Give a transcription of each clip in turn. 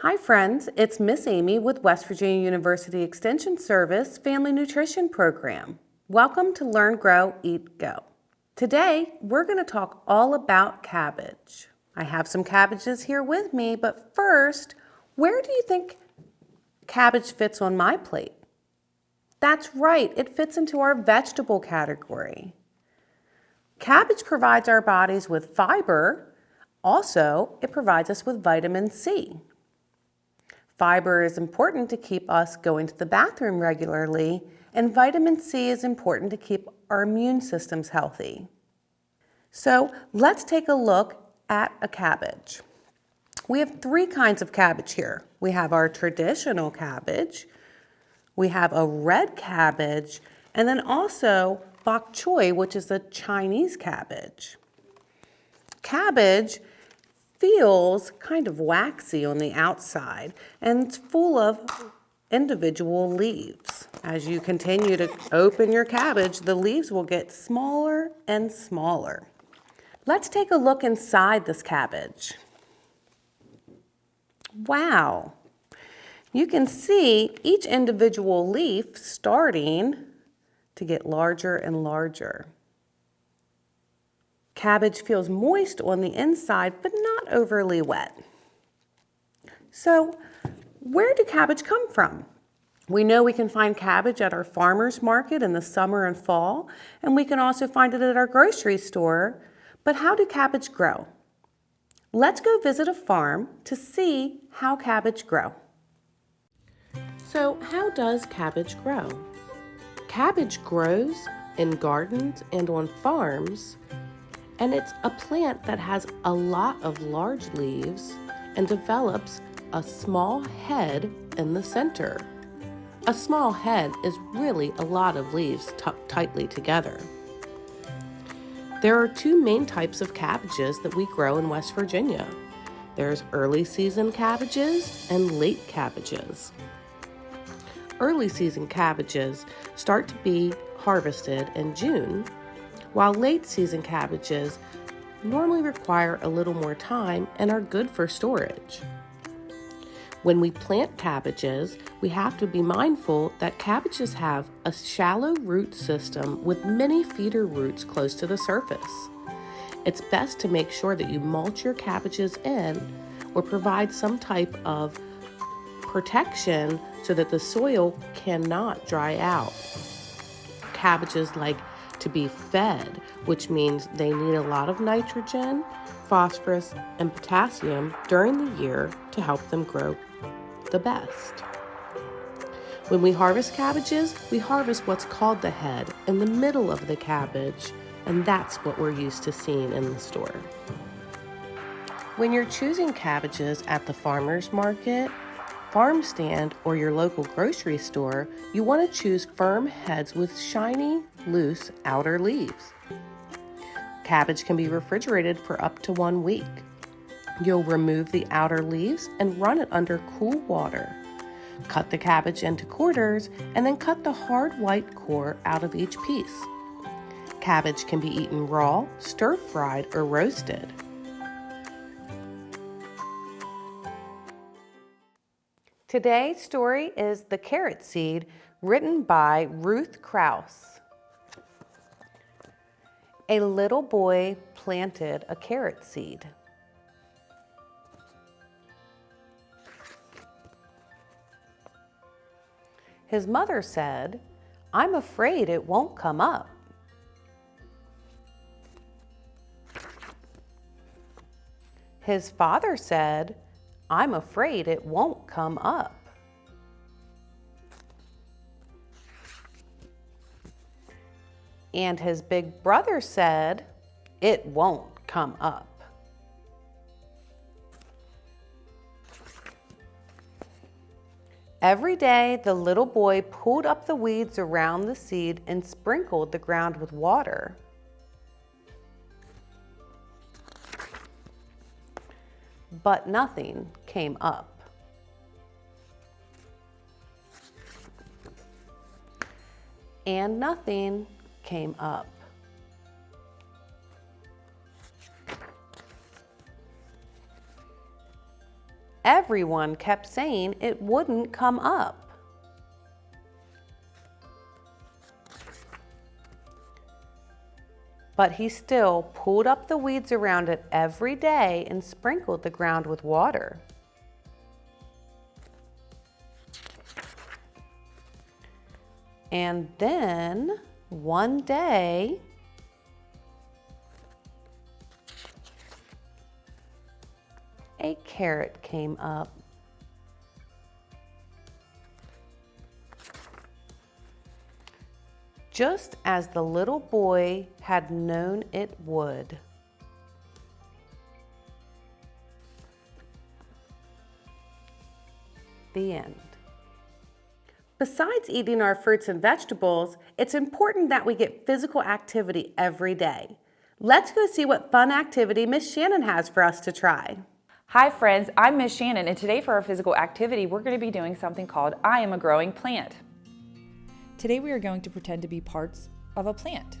Hi friends, it's Miss Amie with West Virginia University Extension Service Family Nutrition Program. Welcome to Learn, Grow, Eat, Go. Today, we're going to talk all about cabbage. I have some cabbages here with me, but first, where do you think cabbage fits on my plate? That's right, it fits into our vegetable category. Cabbage provides our bodies with fiber. Also, it provides us with vitamin C. Fiber is important to keep us going to the bathroom regularly, and vitamin C is important to keep our immune systems healthy. So let's take a look at a cabbage. We have three kinds of cabbage here. We have our traditional cabbage, we have a red cabbage, and then also bok choy, which is a Chinese cabbage. Cabbage feels kind of waxy on the outside, and it's full of individual leaves. As you continue to open your cabbage, the leaves will get smaller and smaller. Let's take a look inside this cabbage. Wow! You can see each individual leaf starting to get larger and larger. Cabbage feels moist on the inside, but not overly wet. So, where do cabbage come from? We know we can find cabbage at our farmer's market in the summer and fall, and we can also find it at our grocery store. But how do cabbage grow? Let's go visit a farm to see how cabbage grow. So, how does cabbage grow? Cabbage grows in gardens and on farms, and it's a plant that has a lot of large leaves and develops a small head in the center. A small head is really a lot of leaves tucked tightly together. There are two main types of cabbages that we grow in West Virginia. There's early season cabbages and late cabbages. Early season cabbages start to be harvested in June, while late season cabbages normally require a little more time and are good for storage. When we plant cabbages, we have to be mindful that cabbages have a shallow root system with many feeder roots close to the surface. It's best to make sure that you mulch your cabbages in or provide some type of protection so that the soil cannot dry out. Cabbages like to be fed, which means they need a lot of nitrogen, phosphorus, and potassium during the year to help them grow the best. When we harvest cabbages, we harvest what's called the head in the middle of the cabbage, and that's what we're used to seeing in the store. When you're choosing cabbages at the farmer's market, farm stand, or your local grocery store, you want to choose firm heads with shiny, loose outer leaves. Cabbage can be refrigerated for up to 1 week. You'll remove the outer leaves and run it under cool water. Cut the cabbage into quarters and then cut the hard white core out of each piece. Cabbage can be eaten raw, stir-fried, or roasted. Today's story is The Carrot Seed, written by Ruth Krause. A little boy planted a carrot seed. His mother said, "I'm afraid it won't come up." His father said, "I'm afraid it won't come up." And his big brother said, "It won't come up." Every day, the little boy pulled up the weeds around the seed and sprinkled the ground with water. But nothing came up. And nothing came up. Everyone kept saying it wouldn't come up. But he still pulled up the weeds around it every day and sprinkled the ground with water. And then, one day, a carrot came up. Just as the little boy had known it would. The end. Besides eating our fruits and vegetables, it's important that we get physical activity every day. Let's go see what fun activity Miss Shannon has for us to try. Hi friends, I'm Miss Shannon, and today for our physical activity, we're going to be doing something called I Am a Growing Plant. Today we are going to pretend to be parts of a plant.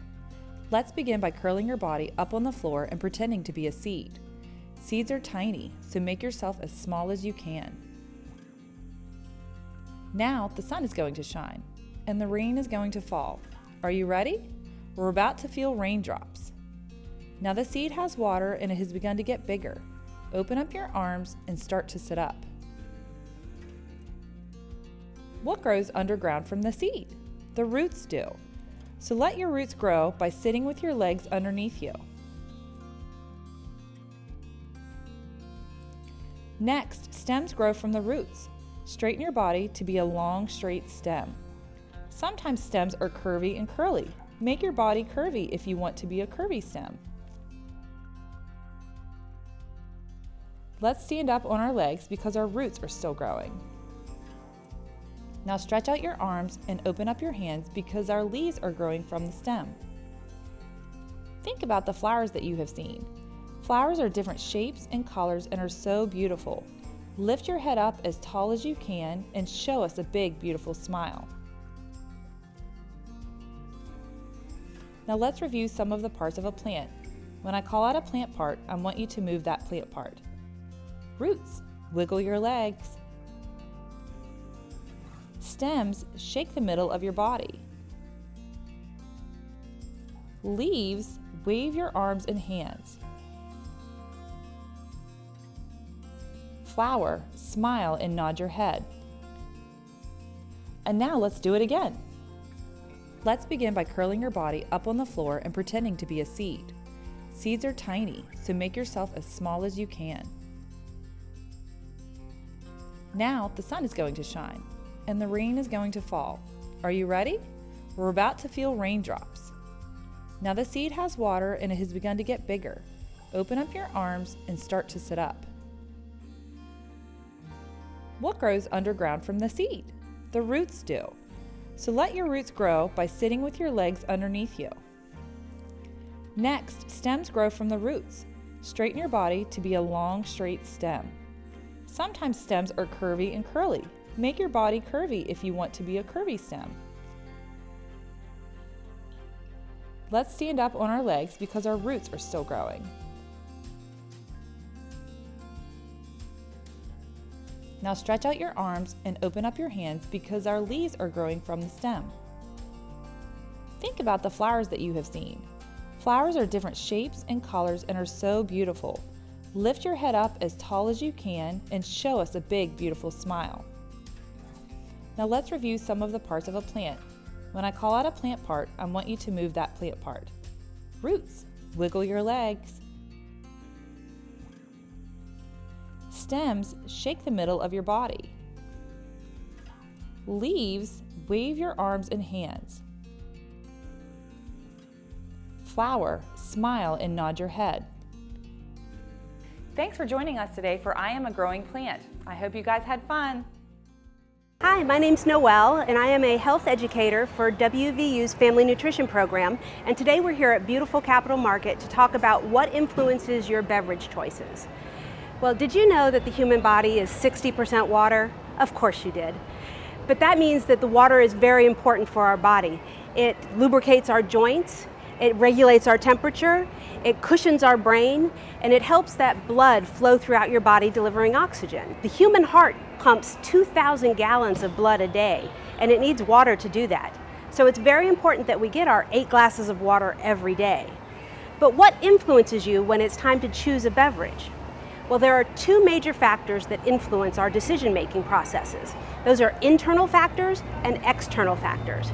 Let's begin by curling your body up on the floor and pretending to be a seed. Seeds are tiny, so make yourself as small as you can. Now the sun is going to shine, and the rain is going to fall. Are you ready? We're about to feel raindrops. Now the seed has water and it has begun to get bigger. Open up your arms and start to sit up. What grows underground from the seed? The roots do. So let your roots grow by sitting with your legs underneath you. Next, stems grow from the roots. Straighten your body to be a long, straight stem. Sometimes stems are curvy and curly. Make your body curvy if you want to be a curvy stem. Let's stand up on our legs because our roots are still growing. Now stretch out your arms and open up your hands because our leaves are growing from the stem. Think about the flowers that you have seen. Flowers are different shapes and colors and are so beautiful. Lift your head up as tall as you can and show us a big, beautiful smile. Now let's review some of the parts of a plant. When I call out a plant part, I want you to move that plant part. Roots, wiggle your legs. Stems, shake the middle of your body. Leaves, wave your arms and hands. Flower, smile and nod your head. And now let's do it again. Let's begin by curling your body up on the floor and pretending to be a seed. Seeds are tiny, so make yourself as small as you can. Now the sun is going to shine, and the rain is going to fall. Are you ready? We're about to feel raindrops. Now the seed has water and it has begun to get bigger. Open up your arms and start to sit up. What grows underground from the seed? The roots do. So let your roots grow by sitting with your legs underneath you. Next, stems grow from the roots. Straighten your body to be a long, straight stem. Sometimes stems are curvy and curly. Make your body curvy if you want to be a curvy stem. Let's stand up on our legs because our roots are still growing. Now stretch out your arms and open up your hands because our leaves are growing from the stem. Think about the flowers that you have seen. Flowers are different shapes and colors and are so beautiful. Lift your head up as tall as you can and show us a big, beautiful smile. Now let's review some of the parts of a plant. When I call out a plant part, I want you to move that plant part. Roots, wiggle your legs. Stems, shake the middle of your body. Leaves, wave your arms and hands. Flower, smile and nod your head. Thanks for joining us today for I Am a Growing Plant. I hope you guys had fun. Hi, my name's Noelle, and I am a health educator for WVU's Family Nutrition Program. And today we're here at beautiful Capital Market to talk about what influences your beverage choices. Well, did you know that the human body is 60% water? Of course you did. But that means that the water is very important for our body. It lubricates our joints, it regulates our temperature, It cushions our brain, and it helps that blood flow throughout your body, delivering oxygen. The human heart pumps 2,000 gallons of blood a day, and it needs water to do that. So it's very important that we get our 8 glasses of water every day. But what influences you when it's time to choose a beverage? Well, there are 2 major factors that influence our decision-making processes. Those are internal factors and external factors.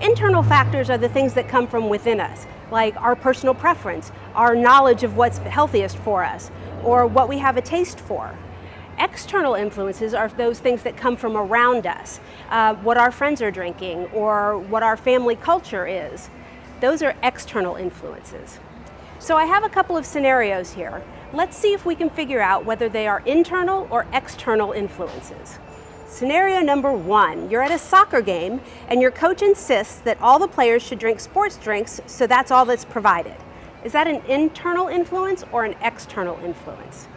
Internal factors are the things that come from within us, like our personal preference, our knowledge of what's healthiest for us, or what we have a taste for. External influences are those things that come from around us, what our friends are drinking, or what our family culture is. Those are external influences. So I have a couple of scenarios here. Let's see if we can figure out whether they are internal or external influences. Scenario number 1, you're at a soccer game and your coach insists that all the players should drink sports drinks, so that's all that's provided. Is that an internal influence or an external influence?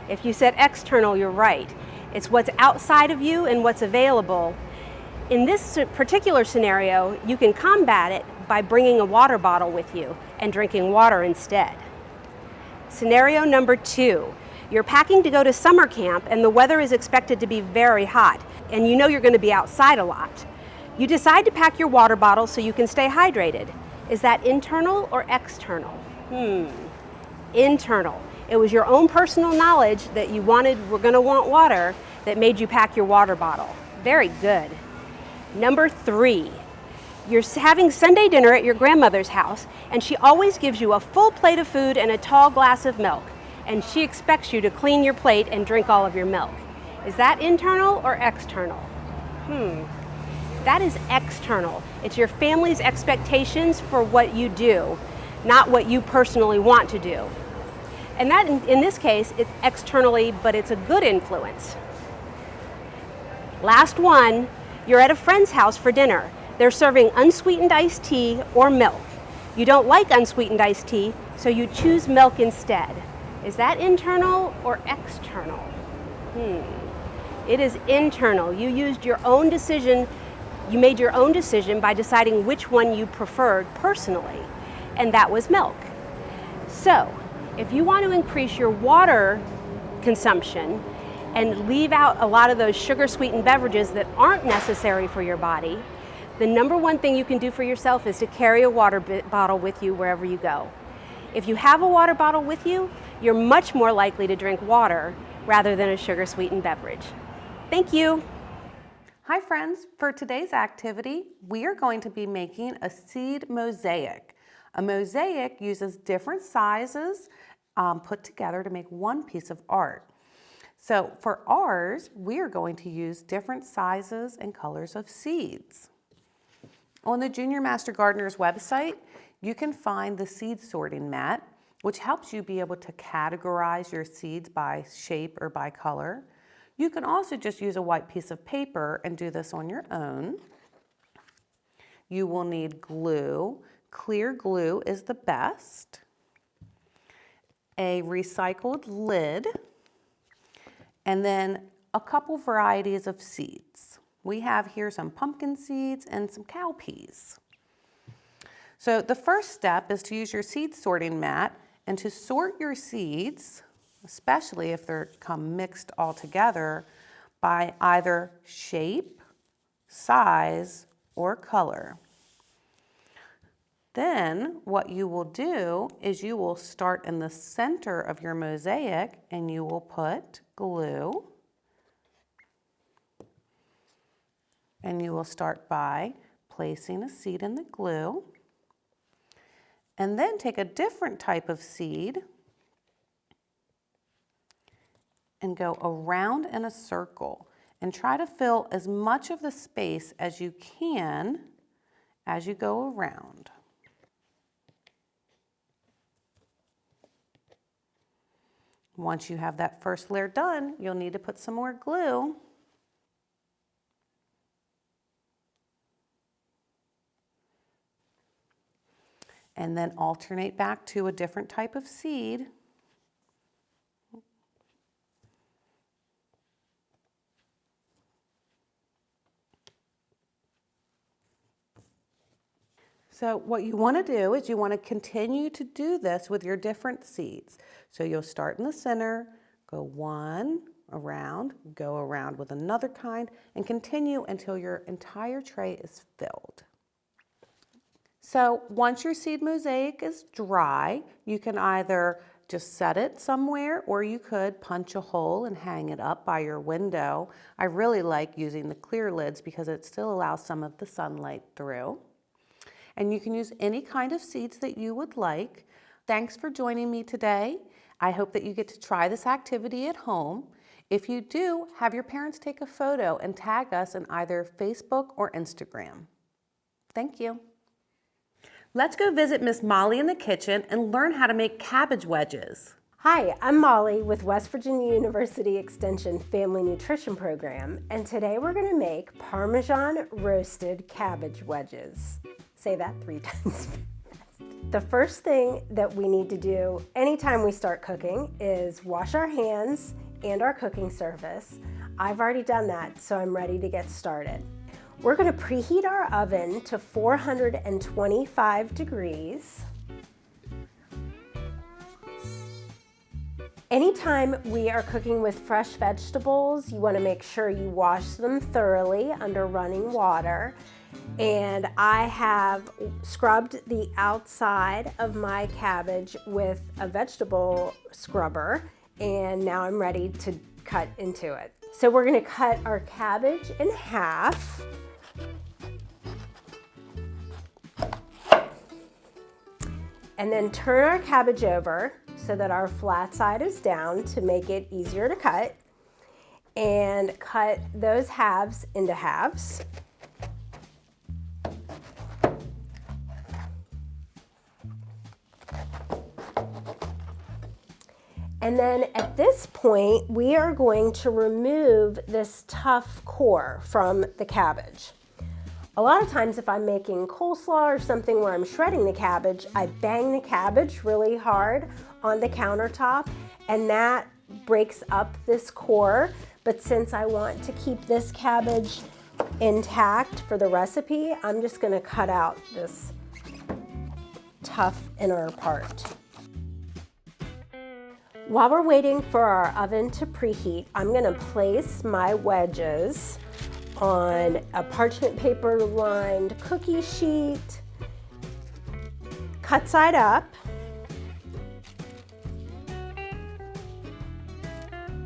If you said external, you're right. It's what's outside of you and what's available. In this particular scenario, you can combat it by bringing a water bottle with you and drinking water instead. Scenario number 2, you're packing to go to summer camp and the weather is expected to be very hot and you know you're going to be outside a lot. You decide to pack your water bottle so you can stay hydrated. Is that internal or external? Internal. It was your own personal knowledge that you were going to want water that made you pack your water bottle. Very good. Number 3, you're having Sunday dinner at your grandmother's house and she always gives you a full plate of food and a tall glass of milk, and she expects you to clean your plate and drink all of your milk. Is that internal or external? That is external. It's your family's expectations for what you do, not what you personally want to do. And that, in this case, it's externally, but it's a good influence. Last one, you're at a friend's house for dinner. They're serving unsweetened iced tea or milk. You don't like unsweetened iced tea, so you choose milk instead. Is that internal or external? It is internal. You used your own decision, you made your own decision by deciding which one you preferred personally, and that was milk. So, if you want to increase your water consumption and leave out a lot of those sugar-sweetened beverages that aren't necessary for your body, the number one thing you can do for yourself is to carry a water bottle with you wherever you go. If you have a water bottle with you, you're much more likely to drink water rather than a sugar-sweetened beverage. Thank you. Hi friends, for today's activity, we are going to be making a seed mosaic. A mosaic uses different sizes put together to make one piece of art. So for ours, we are going to use different sizes and colors of seeds. On the Junior Master Gardener's website, you can find the seed sorting mat, which helps you be able to categorize your seeds by shape or by color. You can also just use a white piece of paper and do this on your own. You will need glue. Clear glue is the best. A recycled lid, and then a couple varieties of seeds. We have here some pumpkin seeds and some cowpeas. So the first step is to use your seed sorting mat and to sort your seeds, especially if they're come mixed all together, by either shape, size, or color. Then what you will do is you will start in the center of your mosaic and you will put glue. And you will start by placing a seed in the glue. And then take a different type of seed and go around in a circle and try to fill as much of the space as you can as you go around. Once you have that first layer done, you'll need to put some more glue. And then alternate back to a different type of seed. So what you want to do is you want to continue to do this with your different seeds. So you'll start in the center, go one around, go around with another kind, and continue until your entire tray is filled. So once your seed mosaic is dry, you can either just set it somewhere, or you could punch a hole and hang it up by your window. I really like using the clear lids because it still allows some of the sunlight through. And you can use any kind of seeds that you would like. Thanks for joining me today. I hope that you get to try this activity at home. If you do, have your parents take a photo and tag us in either Facebook or Instagram. Thank you. Let's go visit Miss Molly in the kitchen and learn how to make cabbage wedges. Hi, I'm Molly with West Virginia University Extension Family Nutrition Program, and today we're going to make Parmesan roasted cabbage wedges. Say that 3 times. The first thing that we need to do anytime we start cooking is wash our hands and our cooking surface. I've already done that, so I'm ready to get started. We're going to preheat our oven to 425 degrees. Anytime we are cooking with fresh vegetables, you want to make sure you wash them thoroughly under running water. And I have scrubbed the outside of my cabbage with a vegetable scrubber, and now I'm ready to cut into it. So we're going to cut our cabbage in half. And then turn our cabbage over so that our flat side is down to make it easier to cut. And cut those halves into halves. And then at this point, we are going to remove this tough core from the cabbage. A lot of times if I'm making coleslaw or something where I'm shredding the cabbage, I bang the cabbage really hard on the countertop, and that breaks up this core. But since I want to keep this cabbage intact for the recipe, I'm just going to cut out this tough inner part. While we're waiting for our oven to preheat, I'm going to place my wedges on a parchment paper lined cookie sheet, cut side up,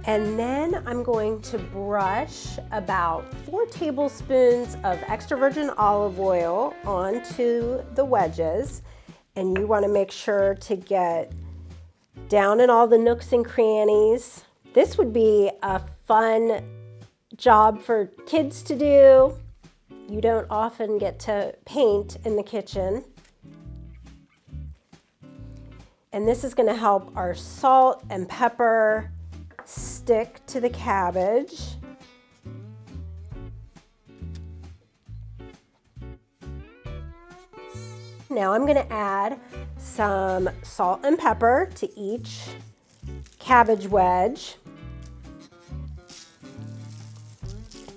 and then I'm going to brush about 4 tablespoons of extra virgin olive oil onto the wedges, and you want to make sure to get down in all the nooks and crannies. This would be a fun job for kids to do. You don't often get to paint in the kitchen. And this is going to help our salt and pepper stick to the cabbage. Now I'm going to add some salt and pepper to each cabbage wedge.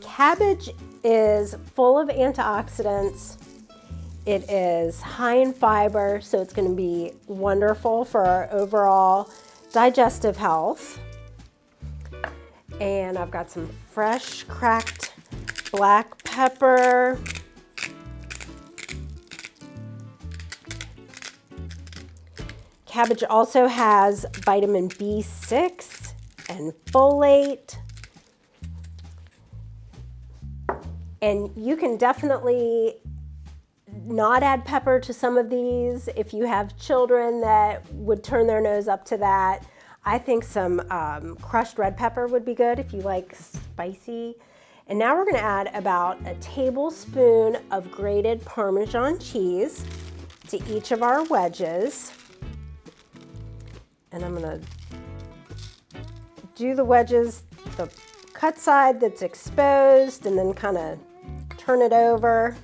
Cabbage is full of antioxidants. It is high in fiber, so it's going to be wonderful for our overall digestive health. And I've got some fresh cracked black pepper. Cabbage also has vitamin B6 and folate. And you can definitely not add pepper to some of these if you have children that would turn their nose up to that. I think some crushed red pepper would be good if you like spicy. And now we're going to add about a tablespoon of grated Parmesan cheese to each of our wedges. And I'm going to do the wedges, the cut side that's exposed, and then kind of turn it over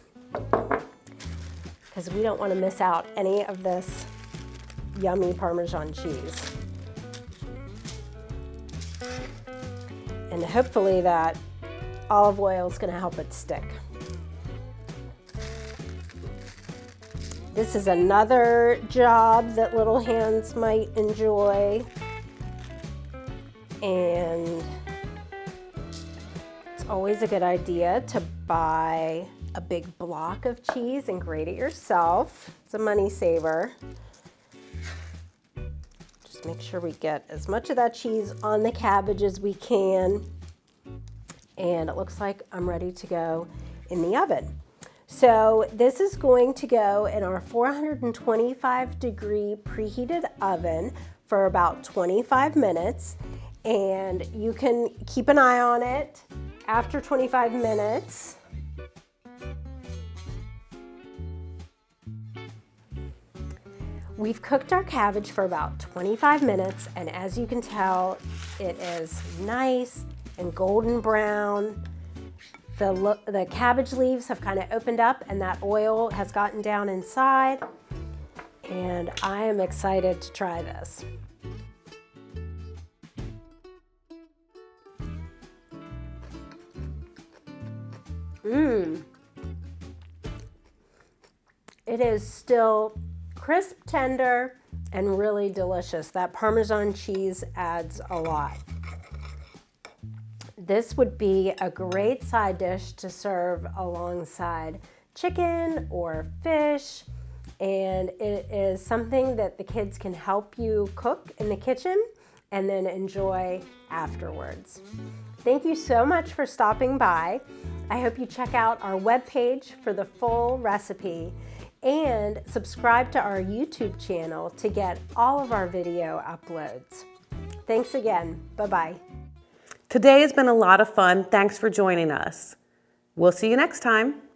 because we don't want to miss out any of this yummy Parmesan cheese. And hopefully that olive oil is going to help it stick. This is another job that little hands might enjoy. And it's always a good idea to buy a big block of cheese and grate it yourself. It's a money saver. Just make sure we get as much of that cheese on the cabbage as we can. And it looks like I'm ready to go in the oven. So this is going to go in our 425-degree preheated oven for about 25 minutes. And you can keep an eye on it after 25 minutes. We've cooked our cabbage for about 25 minutes, and as you can tell, it is nice and golden brown. The cabbage leaves have kind of opened up and that oil has gotten down inside, and I am excited to try this. It is still crisp, tender, and really delicious. That Parmesan cheese adds a lot. This would be a great side dish to serve alongside chicken or fish, and it is something that the kids can help you cook in the kitchen and then enjoy afterwards. Thank you so much for stopping by. I hope you check out our webpage for the full recipe and subscribe to our YouTube channel to get all of our video uploads. Thanks again. Bye-bye. Today has been a lot of fun. Thanks for joining us. We'll see you next time.